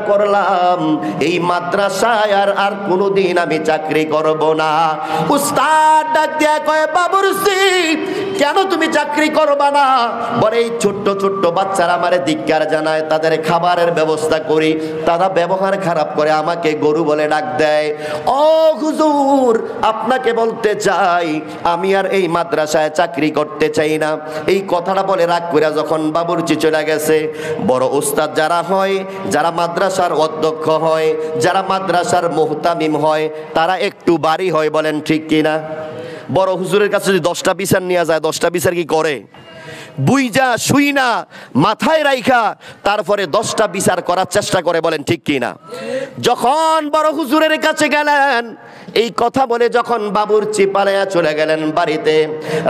করলাম এই মাদ্রাসায় আর কোনোদিন আমি চাকরি করব না। উস্তাদ ডাক দিয়া কয়, বাবুর্চি কেন তুমি চাকরি করবা না? বলে এই ছোট্ট ছোট্ট বাচ্চারা আমারে ধিক্কার জানায়, তাদের খাবারের ব্যবস্থা করি, তারা ব্যবহার খারাপ করে, আমাকে গরু বলে ডাক দেয়। ও হুজুর, আপনাকে বলতে চাই আমি আর এই মাদ্রাসায় চাকরি করতে চাই না। এই কথাটা বলে রাগ করে যখন বাবুর্চি চলে গেছে, বড় উস্তাদ যারা হয়, যারা মাদ্রাসার অধ্যক্ষ হয়, যারা মাদ্রাসার মুহতামিম হয়, তারা একটু বাড়ি হয়, বলেন ঠিক কিনা? বড় হুজুরের কাছে যদি 10টা বিচার নিয়ে যায়, 10টা বিচার কি করে? বুইজা শুইনা মাথায় রাইখা তারপরে 10টা বিচার করার চেষ্টা করে, বলেন ঠিক কিনা? যখন বড় হুজুরের কাছে গেলেন, এই কথা বলে যখন বাবুর্চি পালাইয়া চলে গেলেন বাড়িতে,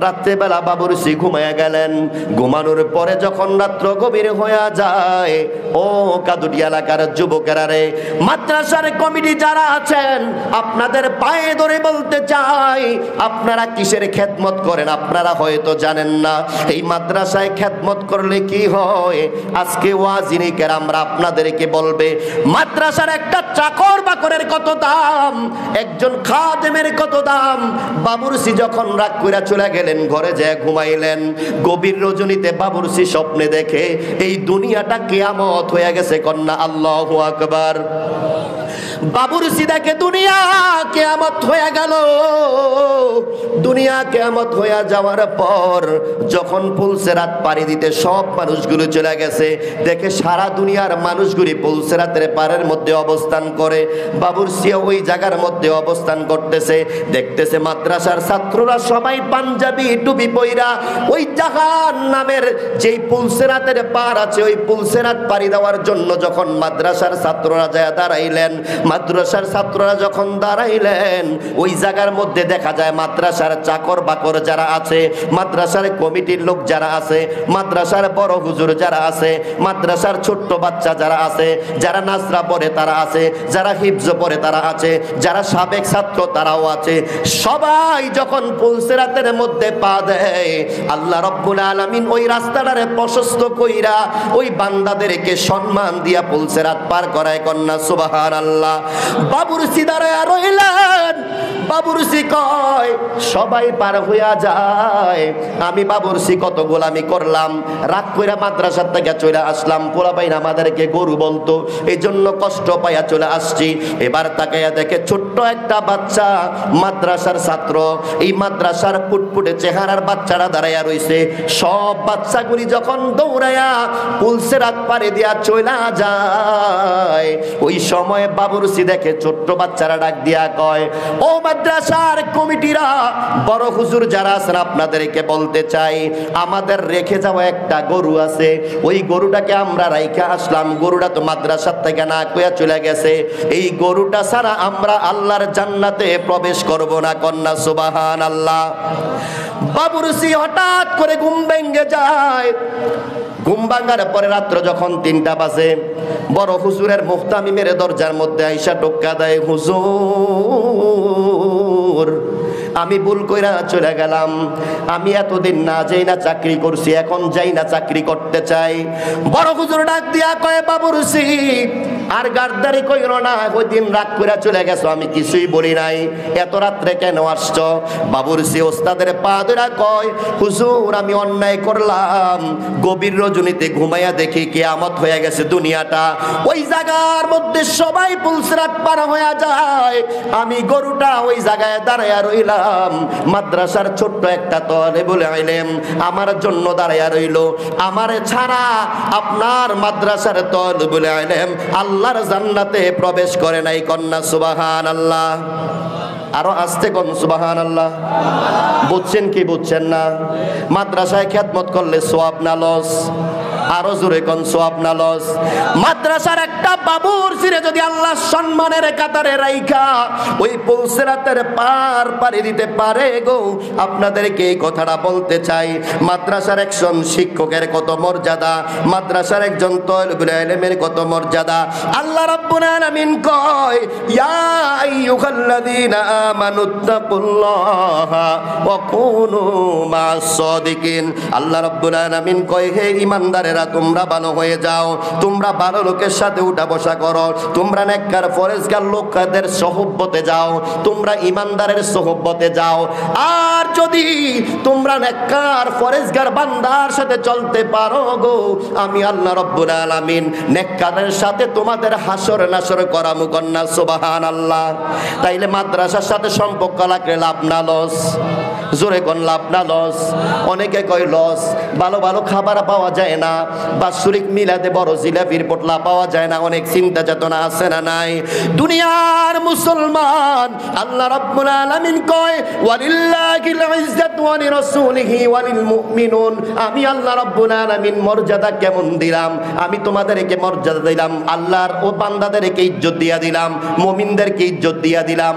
রাত্রেবেলা বাবুর্চি ঘুমাইয়া গেলেন। ঘুমানোর পরে যখন রাত্র গভীর হয়ে যায়, ও কাদুটি এলাকার যুবকেরা রে, মাদ্রাসার কমিটি যারা আছেন, আপনাদের পায়ে ধরে বলতে চাই, আপনারা কিসের খেদমত করেন আপনারা হয়তো জানেন না। এই মাদ্রাসায় খেদমত করলে কি হয়, আজকে ওয়াজিনে কেরামরা আপনাদেরকে বলবে মাদ্রাসার একটা চাকর বাকরের কত দাম, একজন খাদেমের কত দাম। বাবুর্চি যখন রাগ কইরা চলে গেলেন, ঘরে যায় ঘুমাইলেন। গভীর রজনীতে বাবুর্চি স্বপ্নে দেখে এই দুনিয়াটা কিয়ামত হয়ে গেছে, কন্যা আল্লাহু আকবার। বাবুর্চি দেখে দুনিয়া কিয়ামত হয়ে গেল। দুনিয়া কিয়ামত হয়ে যাওয়ার পর যখন পুলসেরাত পাড়ি দিতে সব মানুষগুলো চলে গেছে, দেখে সারা দুনিয়ার মানুষগুলি পুলসেরাতের পাড়ের মধ্যে অবস্থান করে, বাবুর্চি ওই জায়গার মধ্যে অবস্থান করতেছে। দেখতেছে মাদ্রাসার ছাত্ররা সবাই পাঞ্জাবি টুপি পইরা ওই জাহান নামের যেই পুলসেরাতের পার আছে, ওই পুলসেরাত পাড়ি দেওয়ার জন্য যখন মাদ্রাসার ছাত্ররা যায় দাঁড়াইলেন, মাদ্রাসার ছাত্ররা যখন দাঁড়াইলেন, ওই জায়গার মধ্যে দেখা যায় মাদ্রাসার চাকর বাকর যারা আছে, মাদ্রাসার কমিটির লোক যারা আছে, মাদ্রাসার বড় হুজুর যারা আছে, মাদ্রাসার ছোট্ট বাচ্চা যারা আছে, যারা নাজরা পড়ে তারা আছে, যারা হিফজ পড়ে তারা আছে, যারা সাবেক ছাত্র তারাও আছে। সবাই যখন পুলসেরাতের মধ্যে পা দেয়, আল্লাহ রাব্বুল আলামিন ওই রাস্তাটারে প্রশস্ত কইরা ওই বান্দাদেরকে সম্মান দিয়া পুলসেরাত পার করায়, কন্যা সুবহানাল্লাহ। বাবুর্চি দাঁড়ায়া রইলেন। বাবুর্চি কয় সবাই পার হইয়া যায়, আমি বাবুর্চি কত গোলামি করলাম, রাগ কইরা মাদ্রাসার থেকে চলে আসলাম, পোলাপাইন আমাদেরকে গরু বলতো, এই জন্য কষ্ট পাইয়া চলে আসছি। এবার তাকাইয়া দেখে ছোট্ট একটা বাচ্চা মাদ্রাসার ছাত্র, এই মাদ্রাসার ফুটফুটে চেহারার বাচ্চারা দাঁড়াইয়া রইছে। সব বাচ্চাগুলি যখন দৌড়াইয়া পুলসেরাত পাড়ি দিয়া চলে যায়, ওই সময় বাবুর্চি দেখে ছোট্ট বাচ্চারা ডাক দিয়া কয়, ও মাদ্রাসার কমিটিরা, বড় হুজুর যারা আছেন, আপনাদেরকে বলতে চাই, আমাদের রেখে যাওয়া একটা গরু আছে, ওই গরুটাকে আমরা রাইখা আসলাম, গরুটা তো মাদ্রাসার থেকে না কইয়া চলে গেছে, এই গরুটা ছাড়া আমরা আল্লাহর জান্নাতে প্রবেশ করব না, কন্যা সুবহানাল্লাহ। বাবুর্চি হঠাৎ করে ঘুম ভেঙে যায়। ঘুম ভাঙার পরে রাত্র যখন 3টা বাজে, বড় হুজুরের মুহতামিমের দরজার মধ্যে আইসা টোক্কা দেয়, হুজুর আমি ভুল কইরা চলে গেলাম, আমি এতদিন না যাই না চাকরি করছি, এখন যাই না চাকরি করতে চাই। বড় হুজুর ডাক দিয়া কয়, বাবুর্চি আর গাদ্দারি কইরো না, ওই দিন রাগ কইরা চলে গেছো, আমি কিছুই বলি নাই, এত রাত্রে কেন আসছো? বাবুর্চি ওস্তাদের পা ধরে কয়, হুজুর আমি অন্যায় করলাম, গভীর রজনীতে ঘুমাইয়া দেখি কিয়ামত হয়ে গেছে দুনিয়াটা, ওই জায়গার মধ্যে সবাই পুলসেরাত পার হয়ে যায়, আমি গরুটা ওই জায়গায় দাঁড়াইয়া রইলাম, মাদ্রাসার ছোট্ট একটা তালেবুল ইলম আমার জন্য দাঁড়াইয়া রইল, আমারে ছাড়া আপনার মাদ্রাসার তালেবুল ইলম আল্লাহর জান্নাতে প্রবেশ করে নাই, কন্যা সুবহানাল্লাহ। আরো আস্তে কোন সুবহানাল্লাহ। বুঝছেন কি বুঝছেন না? মাদ্রাসায় খেদমত করলে সওয়াব না লস? আরো জোরে কোন সওয়াব না লস? মাদ্রাসার একটা বাবুর্চিরে যদি আল্লাহ সম্মানের কাতারে রাইখা ওই পুলসেরাতের পার পাড়ি দিতে পারে গো, আপনাদেরকে এই কথাটা বলতে চাই, মাদ্রাসার একজন শিক্ষকের কত মর্যাদা, মাদ্রাসার একজন তালেবুল ইলমের কত মর্যাদা। আল্লাহ রাব্বুল আলামিন কয়, ইয়া আইয়ুহাল্লাযীনা আমানুত্তাকুল্লাহা ওয়া কুনু মা'আস সাদিকিন। আল্লাহ রাব্বুল আলামিন কয়, হে ঈমানদারেরা মুমিনরা তোমরা ভালো হয়ে যাও, তোমরা ভালো লোকের সাথে উঠা বসা করো, তোমরা নেককার ফরেজগার লোকদের সোহবতে যাও, তোমরা ইমানদারের সোহবতে যাও। আর যদি তোমরা নেককার ফরেজগার বান্দার সাথে চলতে পারো গো, আমি আল্লাহ রাব্বুল আলামিন নেককারের সাথে তোমাদের হাসর নাসর করামু। কন্যা সুবহানাল্লাহ। তাইলে মাদ্রাসার সাথে সম্পর্ক লাগলে লাভ না লস? জোরে কোন লাভ না লস? অনেকে কয় লস, ভালো ভালো খাবার পাওয়া যায় না, বাৎসরিক মিলাদে বড় জিলাপির পোটলা পাওয়া যায় না, অনেক চিন্তা চেতনা আছে না নাই? দুনিয়ার মুসলমান, আল্লাহ রাব্বুল আলামিন কয় ওয়ালিল্লাহিল ইজ্জাতু ওয়া লিরাসূলিহি ওয়া লিল মুমিনুন। আমি আল্লাহ রাব্বুল আলামিন মর্যাদা কেমন দিলাম? আমি তোমাদেরকে মর্যাদা দিলাম, আল্লাহর ও বান্দাদেরকে ইজ্জত দিয়া দিলাম, মুমিনদেরকে ইজ্জত দিয়া দিলাম।